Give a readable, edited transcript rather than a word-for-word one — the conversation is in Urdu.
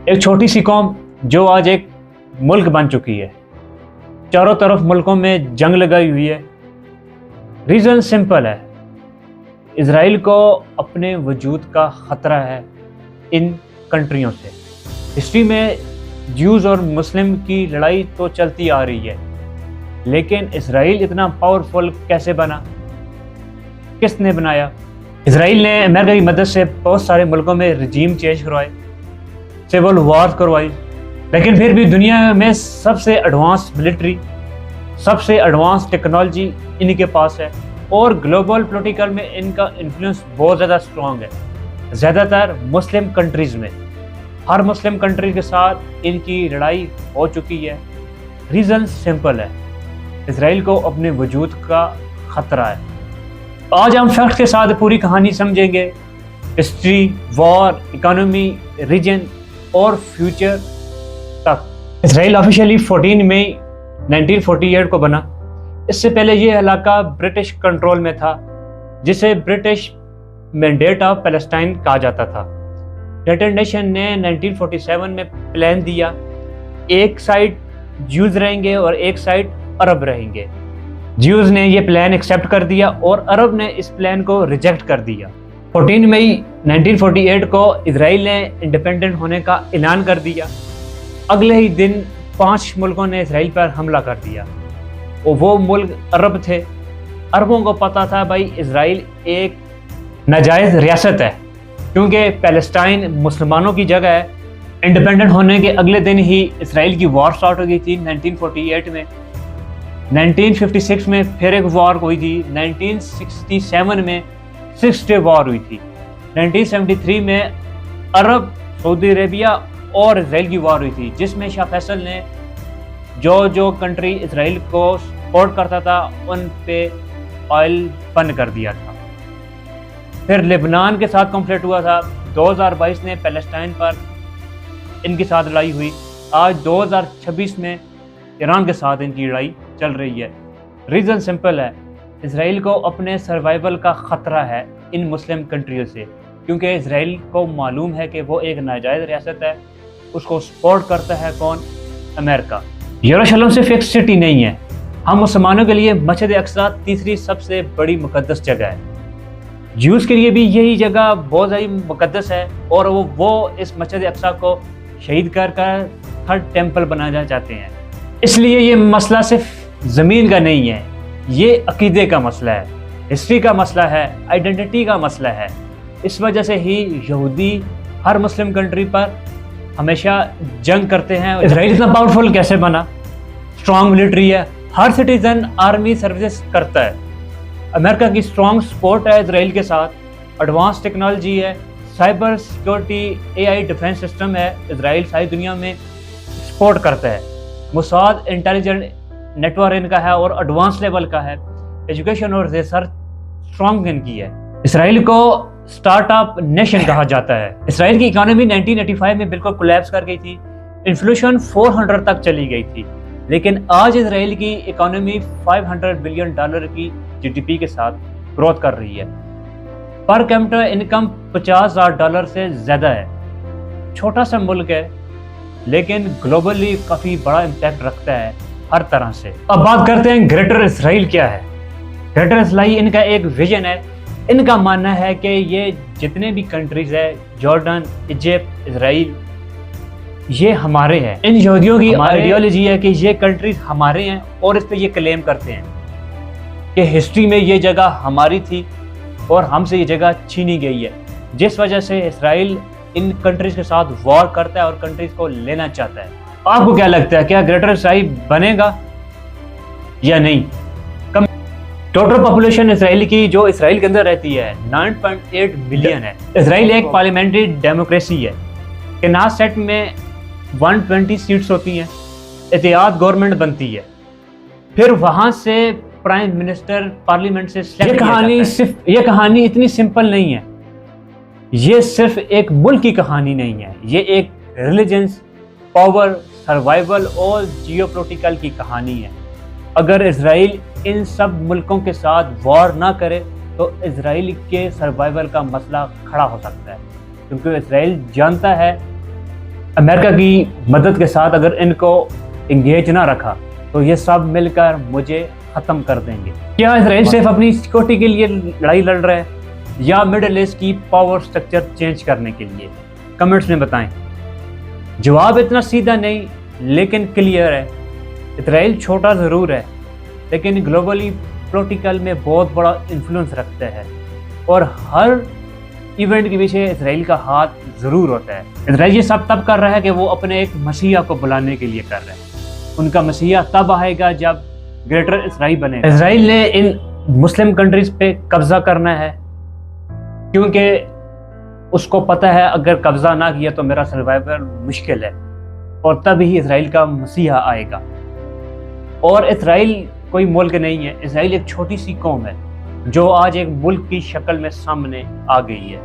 ایک چھوٹی سی قوم جو آج ایک ملک بن چکی ہے، چاروں طرف ملکوں میں جنگ لگائی ہوئی ہے۔ ریزن سمپل ہے، اسرائیل کو اپنے وجود کا خطرہ ہے ان کنٹریوں سے۔ ہسٹری میں جیوز اور مسلم کی لڑائی تو چلتی آ رہی ہے، لیکن اسرائیل اتنا پاورفل کیسے بنا؟ کس نے بنایا؟ اسرائیل نے امریکہ کی مدد سے بہت سارے ملکوں میں رجیم چینج کروائے، سول وار کروائی، لیکن پھر بھی دنیا میں سب سے ایڈوانس ملٹری، سب سے ایڈوانس ٹیکنالوجی ان کے پاس ہے، اور گلوبل پولیٹیکل میں ان کا انفلوئنس بہت زیادہ اسٹرانگ ہے، زیادہ تر مسلم کنٹریز میں۔ ہر مسلم کنٹری کے ساتھ ان کی لڑائی ہو چکی ہے۔ ریزن سمپل ہے، اسرائیل کو اپنے وجود کا خطرہ ہے۔ آج ہم فیکٹ کے ساتھ پوری کہانی سمجھیں گے، ہسٹری، وار، اکانومی، ریجن اور فیوچر تک۔ اسرائیل آفیشیلی 14 مئی 1948 کو بنا۔ اس سے پہلے یہ علاقہ برٹش کنٹرول میں تھا، جسے برٹش مینڈیٹ آف پیلسٹائن کہا جاتا تھا۔ یونائیٹڈ نیشن نے 1947 میں پلان دیا، ایک سائڈ جیوز رہیں گے اور ایک سائڈ عرب رہیں گے۔ جیوز نے یہ پلان ایکسیپٹ کر دیا اور عرب نے اس پلان کو ریجیکٹ کر دیا۔ 14 مئی 1948 کو اسرائیل نے انڈیپینڈنٹ ہونے کا اعلان کر دیا۔ اگلے ہی دن 5 ملکوں نے اسرائیل پر حملہ کر دیا، اور وہ ملک عرب تھے۔ عربوں کو پتا تھا بھائی اسرائیل ایک ناجائز ریاست ہے، کیونکہ پیلسٹائن مسلمانوں کی جگہ ہے۔ انڈیپینڈنٹ ہونے کے اگلے دن ہی اسرائیل کی وار سٹارٹ ہو گئی تھی 1948 میں۔ 1956 میں پھر ایک وار ہوئی تھی، 1967 میں 6 ڈے وار ہوئی تھی، 1973 میں عرب، سعودی عربیہ اور اسرائیل کی وار ہوئی تھی، جس میں شاہ فیصل نے جو کنٹری اسرائیل کو سپورٹ کرتا تھا ان پہ آئل بند کر دیا تھا۔ پھر لبنان کے ساتھ کنفلکٹ ہوا تھا، 2022 میں پیلسٹائن پر ان کے ساتھ لڑائی ہوئی، آج 2026 میں ایران کے ساتھ ان کی لڑائی چل رہی ہے۔ ریزن سمپل ہے، اسرائیل کو اپنے سروائیول کا خطرہ ہے ان مسلم کنٹریوں سے، کیونکہ اسرائیل کو معلوم ہے کہ وہ ایک ناجائز ریاست ہے۔ اس کو سپورٹ کرتا ہے کون؟ امریکہ۔ یروشلم صرف ایک سٹی نہیں ہے، ہم مسلمانوں کے لیے مسجد اقصی تیسری سب سے بڑی مقدس جگہ ہے۔ جیوز کے لیے بھی یہی جگہ بہت زیادہ مقدس ہے، اور وہ اس مسجد اقصی کو شہید کر تھرڈ ٹیمپل بنانا چاہتے ہیں۔ اس لیے یہ مسئلہ صرف زمین کا نہیں ہے، یہ عقیدے کا مسئلہ ہے، ہسٹری کا مسئلہ ہے، آئیڈینٹی کا مسئلہ ہے۔ اس وجہ سے ہی یہودی ہر مسلم کنٹری پر ہمیشہ جنگ کرتے ہیں۔ اسرائیل اتنا پاورفل کیسے بنا؟ اسٹرانگ ملٹری ہے، ہر سٹیزن آرمی سروسز کرتا ہے، امریکہ کی اسٹرانگ سپورٹ ہے اسرائیل کے ساتھ، ایڈوانس ٹیکنالوجی ہے، cyber security, AI defence system ہے، اسرائیل ساری دنیا میں سپورٹ کرتا ہے۔ موساد انٹیلیجنٹ نیٹ ورک ان کا ہے اور ایڈوانس لیول کا ہے، ایجوکیشن اور ریسرچ اسٹرانگ ان کی ہے۔ اسرائیل کو اسٹارٹ اپ نیشن کہا جاتا ہے۔ اسرائیل کی اکانومی 1985 میں بالکل کولیپس کر گئی تھی، انفلیشن 400 تک چلی گئی تھی، لیکن آج اسرائیل کی اکانومی $500 بلین کی GDP کے ساتھ گروتھ کر رہی ہے۔ پر کیپٹا انکم $50,000 سے زیادہ ہے۔ چھوٹا سا ملک ہے، لیکن گلوبلی کافی بڑا امپیکٹ رکھتا ہے ہر طرح سے۔ اب بات کرتے ہیں گریٹر اسرائیل کیا ہے۔ گریٹر اسرائیل ان کا ایک ویژن ہے۔ ان کا ماننا ہے کہ یہ جتنے بھی کنٹریز ہیں، جارڈن، ایجپٹ، اسرائیل، یہ ہمارے ہیں۔ ان یہودیوں کی آئیڈیالوجی ہے کہ یہ کنٹریز ہمارے ہیں، اور اس پہ یہ کلیم کرتے ہیں کہ ہسٹری میں یہ جگہ ہماری تھی اور ہم سے یہ جگہ چھینی گئی ہے، جس وجہ سے اسرائیل ان کنٹریز کے ساتھ وار کرتا ہے اور کنٹریز کو لینا چاہتا ہے۔ آپ کو کیا لگتا ہے، کیا گریٹر اسرائیل بنے گا یا نہیں؟ ٹوٹل پاپولیشن اسرائیل کی جو اسرائیل کے اندر رہتی ہے 9.8 ملین ہے۔ اسرائیل ایک پارلیمنٹری ڈیموکریسی ہے، کنیسٹ میں 120 سیٹس ہوتی ہیں، اتحاد گورنمنٹ بنتی ہے، پھر وہاں سے پرائم منسٹر پارلیمنٹ سے سلیکٹ کیا جاتا ہے۔ یہ کہانی اتنی سمپل نہیں ہے، یہ صرف ایک ملک کی کہانی نہیں ہے، یہ ایک ریلیجنس، پاور، سروائیول اور جیو پولیٹیکل کی کہانی ہے۔ اگر اسرائیل ان سب ملکوں کے ساتھ وار نہ کرے تو اسرائیل کے سروائیول کا مسئلہ کھڑا ہو سکتا ہے، کیونکہ اسرائیل جانتا ہے امریکہ کی مدد کے ساتھ اگر ان کو انگیج نہ رکھا تو یہ سب مل کر مجھے ختم کر دیں گے۔ کیا اسرائیل صرف اپنی سیکورٹی کے لیے لڑائی لڑ رہا ہے یا مڈل ایسٹ کی پاور سٹرکچر چینج کرنے کے لیے؟ کمنٹس میں بتائیں۔ جواب اتنا سیدھا نہیں لیکن کلیئر ہے۔ اسرائیل چھوٹا ضرور ہے لیکن گلوبلی پولیٹیکل میں بہت بڑا انفلوئنس رکھتا ہے، اور ہر ایونٹ کے پیچھے اسرائیل کا ہاتھ ضرور ہوتا ہے۔ اسرائیل یہ سب تب کر رہا ہے کہ وہ اپنے ایک مسیحا کو بلانے کے لیے کر رہا ہے۔ ان کا مسیحا تب آئے گا جب گریٹر اسرائیل بنے گا۔ اسرائیل نے ان مسلم کنٹریز پہ قبضہ کرنا ہے کیونکہ اس کو پتہ ہے اگر قبضہ نہ کیا تو میرا سروائیول مشکل ہے، اور تب ہی اسرائیل کا مسیحا آئے گا۔ اور اسرائیل کوئی ملک نہیں ہے، اسرائیل ایک چھوٹی سی قوم ہے جو آج ایک ملک کی شکل میں سامنے آ گئی ہے۔